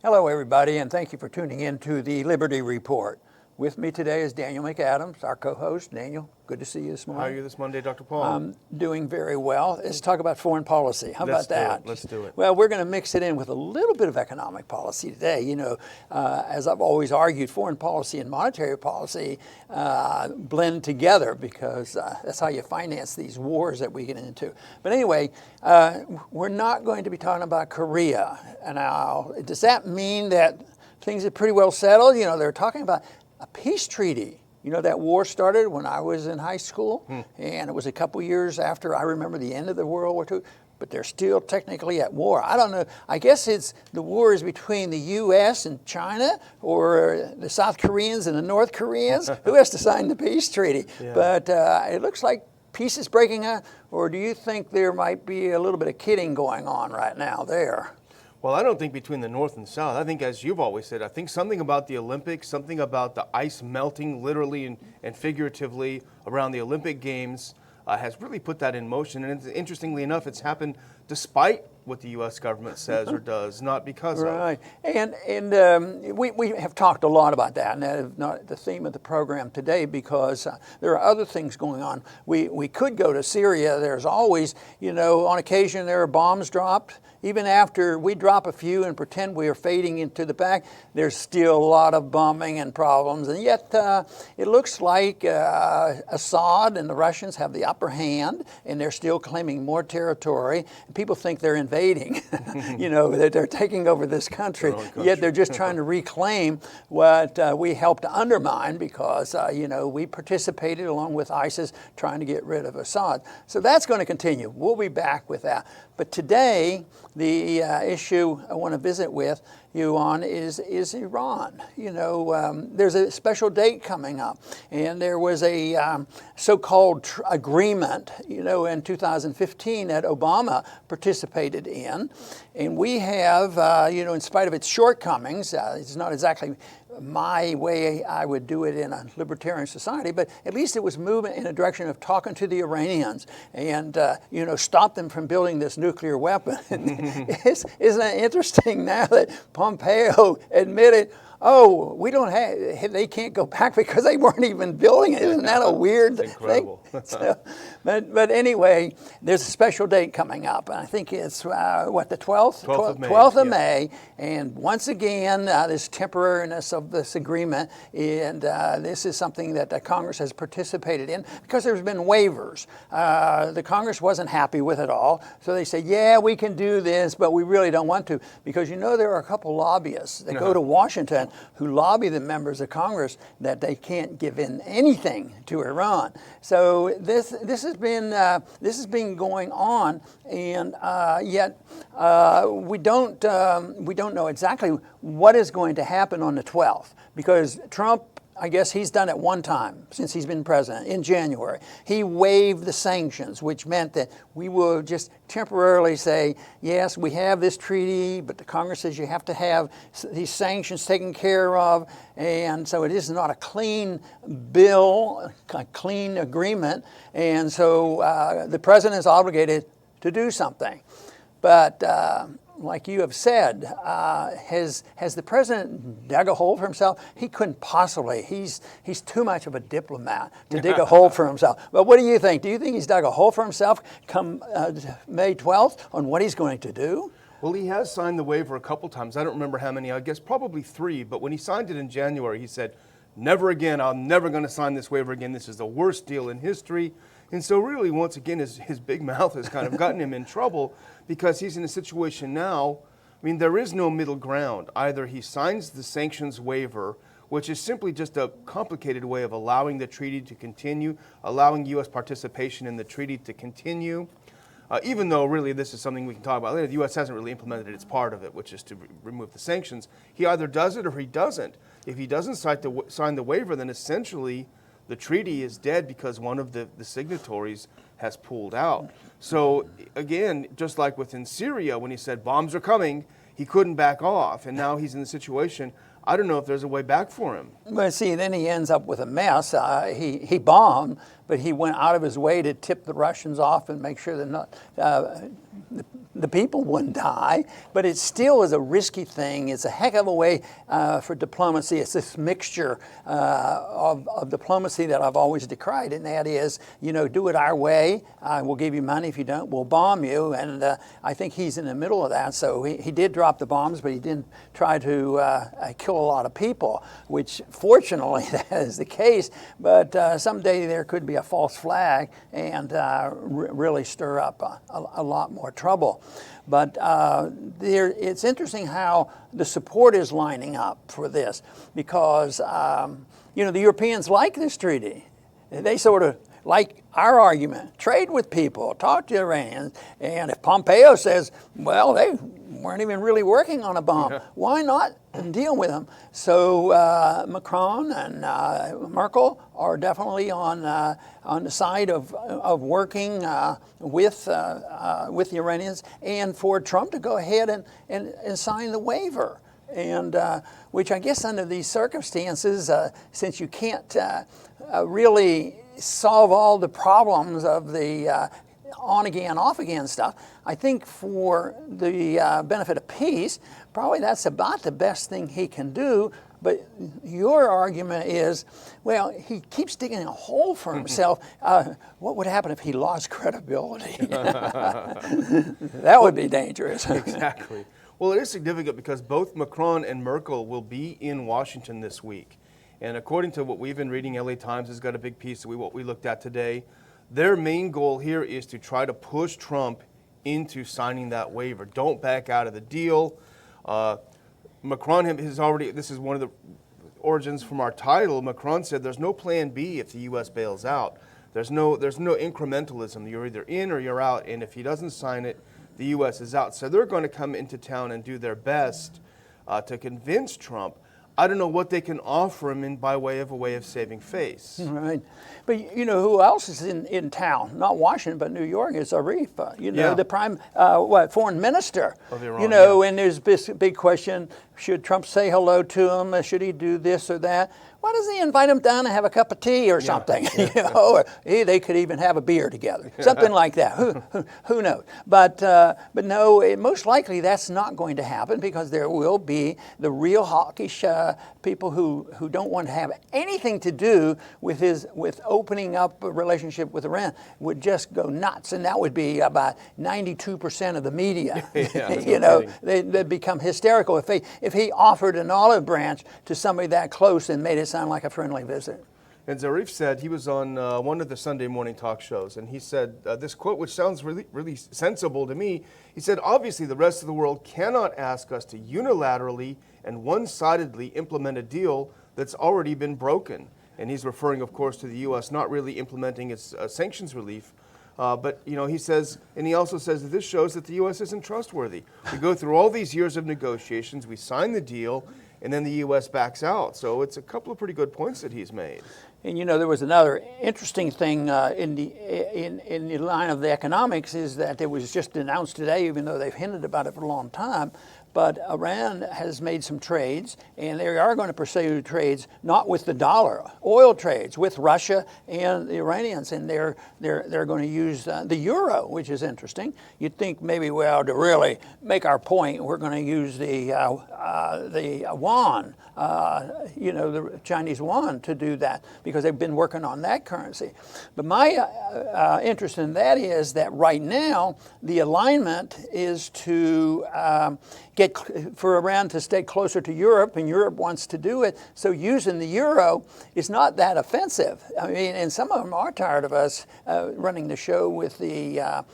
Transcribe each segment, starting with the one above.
Hello, everybody, and thank you for tuning in to the Liberty Report. With me today is Daniel McAdams, our co-host. Daniel, good to see you this morning. How are you this Monday, Dr. Paul? I'm doing very well. Let's talk about foreign policy. How about that? Let's do it. Well, we're going to mix it in with a little bit of economic policy today. You know, as I've always argued, foreign policy and monetary policy blend together because that's how you finance these wars that we get into. But anyway, we're not going to be talking about Korea. Now, does that mean that things are pretty well settled? You know, they're talking about a peace treaty. You know, that war started when I was in high school, and it was a couple years after I remember the end of the World War II, but they're still technically at war. I don't know. I guess the war is between the U.S. and China, or the South Koreans and the North Koreans. Who has to sign the peace treaty? Yeah. But it looks like peace is breaking out, or do you think there might be a little bit of kidding going on right now there? Well, I don't think between the North and South. I think, as you've always said, I think something about the Olympics, something about the ice melting literally and figuratively around the Olympic Games has really put that in motion. And interestingly enough, it's happened despite what the U.S. government says or does, not because of. Right. And we have talked a lot about that, and that is not the theme of the program today because there are other things going on. We could go to Syria. There's always, you know, on occasion there are bombs dropped. Even after we drop a few and pretend we are fading into the back, there's still a lot of bombing and problems. And yet it looks like Assad and the Russians have the upper hand, and they're still claiming more territory. People think they're invading, you know, that they're taking over this country. Yet they're just trying to reclaim what we helped to undermine because, you know, we participated along with ISIS trying to get rid of Assad. So that's going to continue. We'll be back with that. But today, the issue I want to visit with you on is Iran. You know, there's a special date coming up, and there was a so-called agreement, you know, in 2015 that Obama participated in, and we have, you know, in spite of its shortcomings, it's not exactly my way I would do it in a libertarian society, but at least it was moving in a direction of talking to the Iranians and, you know, stop them from building this nuclear weapon. Isn't it interesting now that Pompeo admitted, oh, we don't have, they can't go back because they weren't even building it. Isn't that a weird thing? So, but anyway, there's a special date coming up. I think it's, what, the 12th? 12th of May. And once again, this temporariness of this agreement, and this is something that the Congress has participated in because there's been waivers. The Congress wasn't happy with it all, so they said, yeah, we can do this, but we really don't want to, because you know there are a couple lobbyists that go to Washington who lobby the members of Congress that they can't give in anything to Iran. So this has been going on, and yet we don't know exactly what is going to happen on the 12th, because Trump, I guess he's done it one time since he's been president, in January. He waived the sanctions, which meant that we will just temporarily say, yes, we have this treaty, but the Congress says you have to have these sanctions taken care of. And so it is not a clean bill, a clean agreement. And so the president is obligated to do something. But like you have said, has the president dug a hole for himself? He couldn't possibly. He's too much of a diplomat to dig a hole for himself. But what do you think? Do you think he's dug a hole for himself come May 12th on what he's going to do? Well, he has signed the waiver a couple times. I don't remember how many. I guess probably 3. But when he signed it in January, he said, never again. I'm never going to sign this waiver again. This is the worst deal in history. And so really, once again, his big mouth has kind of gotten him in trouble because he's in a situation now. I mean, there is no middle ground. Either he signs the sanctions waiver, which is simply just a complicated way of allowing the treaty to continue, allowing U.S. participation in the treaty to continue, even though really this is something we can talk about later. The U.S. hasn't really implemented its part of it, which is to remove the sanctions. He either does it or he doesn't. If he doesn't sign the waiver, then essentially the treaty is dead because one of the signatories has pulled out. So again, just like within Syria, when he said bombs are coming, he couldn't back off. And now he's in the situation, I don't know if there's a way back for him. Well, see, then he ends up with a mess. He bombed, but he went out of his way to tip the Russians off and make sure that the the people wouldn't die, but it still is a risky thing. It's a heck of a way for diplomacy. It's this mixture of diplomacy that I've always decried, and that is, do it our way. We'll give you money. If you don't, we'll bomb you. And I think he's in the middle of that. So he did drop the bombs, but he didn't try to kill a lot of people, which fortunately that is the case. But someday there could be a false flag and really stir up a lot more trouble. But it's interesting how the support is lining up for this, because the Europeans like this treaty. They sort of like our argument: trade with people, talk to Iranians. And if Pompeo says, well, they weren't even really working on a bomb, why not deal with them? So Macron and Merkel are definitely on the side of working with the Iranians, and for Trump to go ahead and sign the waiver. And which I guess under these circumstances, since you can't really solve all the problems of the on again, off again stuff, I think for the benefit of peace, probably that's about the best thing he can do. But your argument is, well, he keeps digging a hole for himself. What would happen if he lost credibility? That would be dangerous. Exactly. Well, it is significant because both Macron and Merkel will be in Washington this week. And according to what we've been reading, LA Times has got a big piece of what we looked at today. Their main goal here is to try to push Trump into signing that waiver. Don't back out of the deal. Macron has already, this is one of the origins from our title, Macron said there's no plan B if the U.S. bails out. There's no incrementalism. You're either in or you're out, and if he doesn't sign it, the U.S. is out. So they're going to come into town and do their best to convince Trump. I don't know what they can offer him by way of saving face. Right. But who else is in town? Not Washington, but New York is Arif. The foreign minister. Of Iran, and there's this big question, should Trump say hello to him? Should he do this or that? Why doesn't he invite him down and have a cup of tea or something? Or they could even have a beer together, something like that. Who knows? But no, most likely that's not going to happen, because there will be the real hawkish people who don't want to have anything to do with opening up a relationship with Iran, would just go nuts, and that would be about 92% of the media. They'd become hysterical if he offered an olive branch to somebody that close and made it sound like a friendly visit. And Zarif said, he was on one of the Sunday morning talk shows, and he said this quote, which sounds really, really sensible to me. He said, obviously the rest of the world cannot ask us to unilaterally and one-sidedly implement a deal that's already been broken. And he's referring, of course, to the U.S. not really implementing its sanctions relief. But he says, and he also says that this shows that the U.S. isn't trustworthy. We go through all these years of negotiations, we sign the deal, and then the U.S. backs out. So it's a couple of pretty good points that he's made. And there was another interesting thing in the line of the economics, is that it was just announced today, even though they've hinted about it for a long time. But Iran has made some trades, and they are going to pursue trades not with the dollar, oil trades with Russia and the Iranians, and they're going to use the euro, which is interesting. You'd think maybe, well, to really make our point, we're going to use the yuan, the Chinese yuan, to do that, because they've been working on that currency. But my interest in that is that right now the alignment is to for Iran to stay closer to Europe, and Europe wants to do it. So using the euro is not that offensive. I mean, and some of them are tired of us running the show with the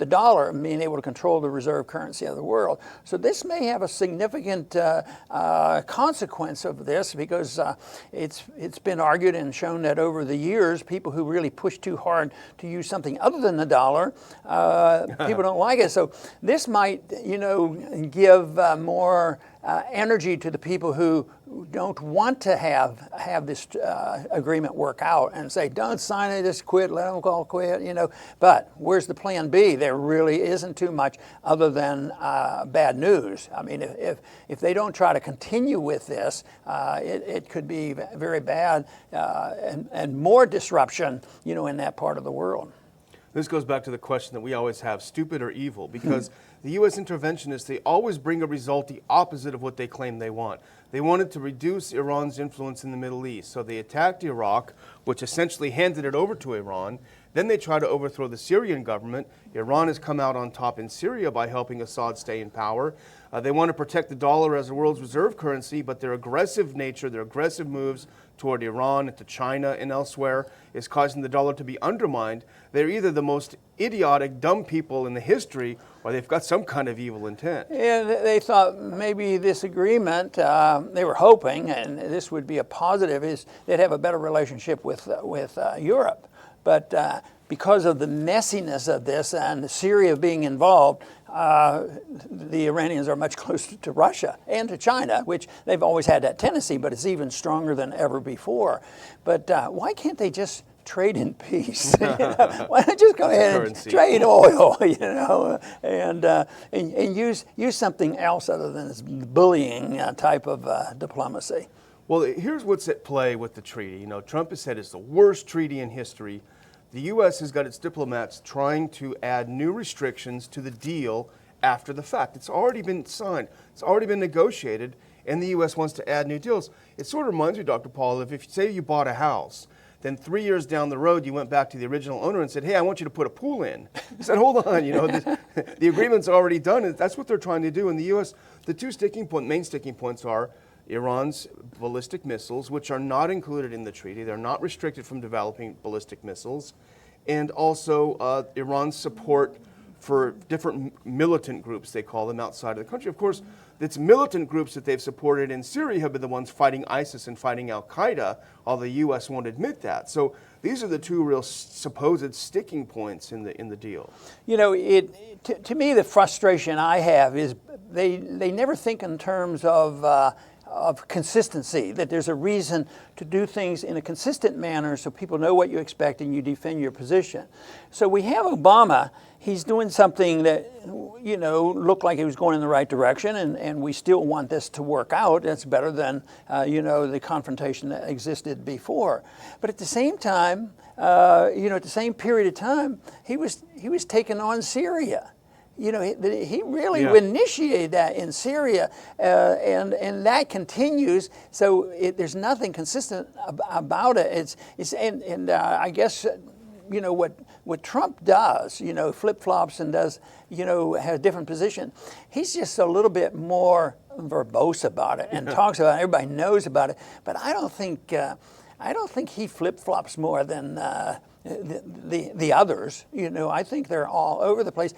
dollar and being able to control the reserve currency of the world. So this may have a significant consequence of this, because it's been argued and shown that over the years, people who really push too hard to use something other than the dollar, people don't like it. So this might, give more energy to the people who don't want to have this agreement work out, and say, don't sign it, just quit, let them all quit, But where's the plan B? There really isn't too much other than bad news. I mean, if they don't try to continue with this, it could be very bad and more disruption, in that part of the world. This goes back to the question that we always have, stupid or evil, because the U.S. interventionists, they always bring a result the opposite of what they claim they want. They wanted to reduce Iran's influence in the Middle East, so they attacked Iraq, which essentially handed it over to Iran. Then they try to overthrow the Syrian government. Iran has come out on top in Syria by helping Assad stay in power. They want to protect the dollar as the world's reserve currency, but their aggressive nature, their aggressive moves toward Iran and to China and elsewhere is causing the dollar to be undermined. They're either the most idiotic, dumb people in the history, or they've got some kind of evil intent. Yeah, they thought maybe this agreement, they were hoping, and this would be a positive, is they'd have a better relationship with Europe. But because of the messiness of this and Syria being involved, the Iranians are much closer to Russia and to China, which they've always had that tendency, but it's even stronger than ever before. But why can't they just trade in peace? Why not just go ahead and trade oil, and use something else other than this bullying type of diplomacy? Well, here's what's at play with the treaty. Trump has said it's the worst treaty in history. The U.S. has got its diplomats trying to add new restrictions to the deal after the fact. It's already been signed. It's already been negotiated, and the U.S. wants to add new deals. It sort of reminds me, Dr. Paul, of if, say, you bought a house, then 3 years down the road, you went back to the original owner and said, hey, I want you to put a pool in. He said, hold on, the agreement's already done. That's what they're trying to do in the U.S. The two main sticking points are Iran's ballistic missiles, which are not included in the treaty. They're not restricted from developing ballistic missiles. And also Iran's support for different militant groups, they call them, outside of the country. Of course, it's militant groups that they've supported in Syria have been the ones fighting ISIS and fighting al-Qaeda, although the U.S. won't admit that. So these are the two real supposed sticking points in the deal. To me, the frustration I have is they never think in terms of consistency, that there's a reason to do things in a consistent manner so people know what you expect and you defend your position. So we have Obama. He's doing something that, looked like he was going in the right direction, and we still want this to work out. That's better than, the confrontation that existed before. But at the same time, at the same period of time, he was taking on Syria. He really initiated that in Syria, and that continues. So there's nothing consistent about it. I guess what Trump does, flip flops and does, has a different position. He's just a little bit more verbose about it and talks about it. Everybody knows about it, but I don't think he flip flops more than the others. I think they're all over the place.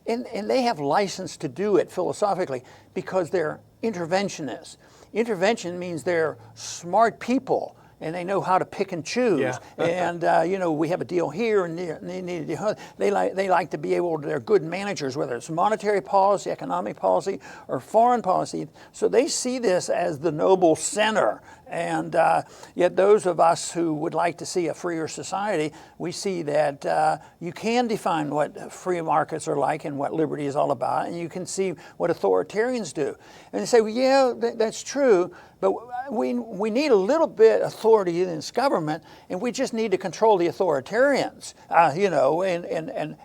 And they have license to do it philosophically because they're interventionists. Intervention means they're smart people and they know how to pick and choose. Yeah. And we have a deal here and they need a deal. They like to be able to. They're good managers, whether it's monetary policy, economic policy, or foreign policy. So they see this as the noble center. And yet those of us who would like to see a freer society, we see that you can define what free markets are like and what liberty is all about, and you can see what authoritarians do. And they say, well, yeah, that's true, but we need a little bit of authority in this government, and we just need to control the authoritarians,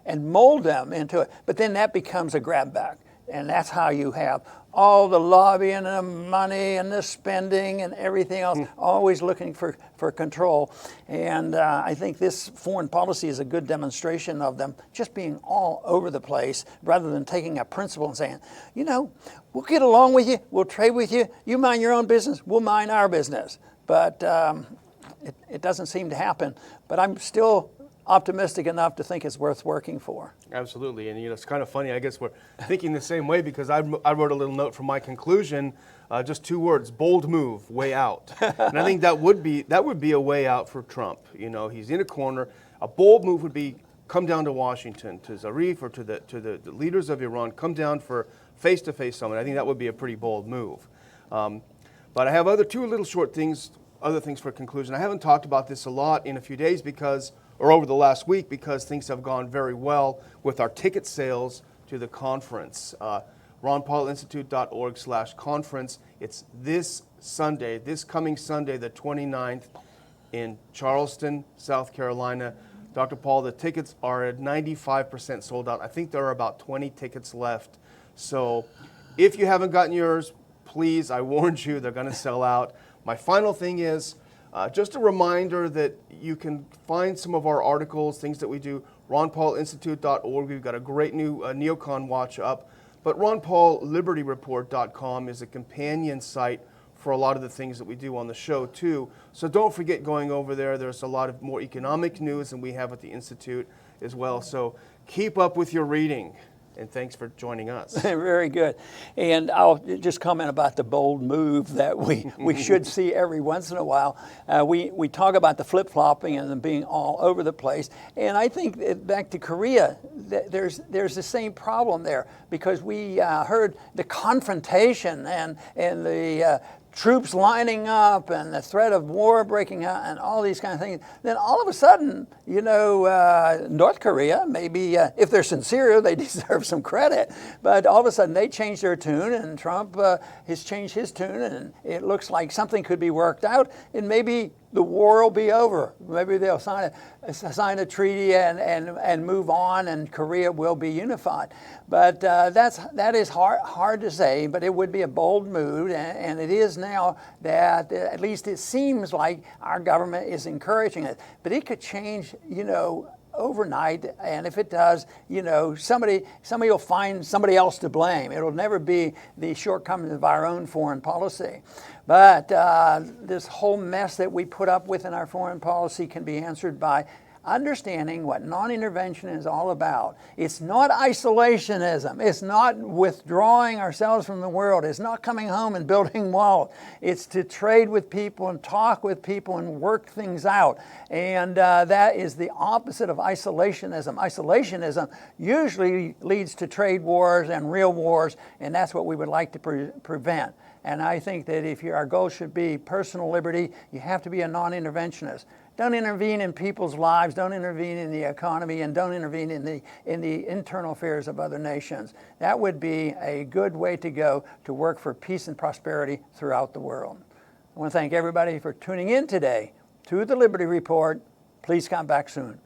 and mold them into it. But then that becomes a grab bag. And that's how you have all the lobbying and the money and the spending and everything else, always looking for control. And I think this foreign policy is a good demonstration of them just being all over the place rather than taking a principle and saying, we'll get along with you, we'll trade with you, you mind your own business, we'll mind our business. But it doesn't seem to happen. But I'm still optimistic enough to think it's worth working for. Absolutely, and it's kind of funny. I guess we're thinking the same way because I wrote a little note for my conclusion, just 2 words: bold move, way out. And I think that would be a way out for Trump. He's in a corner. A bold move would be come down to Washington, to Zarif, or to the leaders of Iran. Come down for face-to-face summit. I think that would be a pretty bold move. But I have other things for conclusion. I haven't talked about this a lot in a few days or over the last week because things have gone very well with our ticket sales to the conference. RonPaulInstitute.org/conference. It's this coming Sunday, the 29th, in Charleston, South Carolina. Dr. Paul, the tickets are at 95% sold out. I think there are about 20 tickets left. So if you haven't gotten yours, please, I warned you, they're going to sell out. My final thing is just a reminder that you can find some of our articles, things that we do, ronpaulinstitute.org. We've got a great new neocon watch up. But ronpaullibertyreport.com is a companion site for a lot of the things that we do on the show too. So don't forget going over there. There's a lot of more economic news than we have at the Institute as well. So keep up with your reading. And thanks for joining us. Very good. And I'll just comment about the bold move that we should see every once in a while. We talk about the flip-flopping and them being all over the place. And I think back to Korea, there's the same problem there, because we heard the confrontation and the troops lining up and the threat of war breaking out and all these kind of things. Then all of a sudden, North Korea, maybe if they're sincere, they deserve some credit. But all of a sudden they changed their tune, and Trump has changed his tune, and it looks like something could be worked out, and maybe the war will be over. Maybe they'll sign a treaty and move on, and Korea will be unified. But that is hard to say, but it would be a bold move, and it is now that at least it seems like our government is encouraging it. But it could change, overnight, and if it does, somebody will find somebody else to blame. It'll never be the shortcomings of our own foreign policy. But this whole mess that we put up with in our foreign policy can be answered by understanding what non-intervention is all about. It's not isolationism. It's not withdrawing ourselves from the world. It's not coming home and building walls. It's to trade with people and talk with people and work things out. And that is the opposite of isolationism. Isolationism usually leads to trade wars and real wars, and that's what we would like to prevent. And I think that if our goal should be personal liberty, you have to be a non-interventionist. Don't intervene in people's lives, don't intervene in the economy, and don't intervene in the internal affairs of other nations. That would be a good way to go to work for peace and prosperity throughout the world. I want to thank everybody for tuning in today to the Liberty Report. Please come back soon.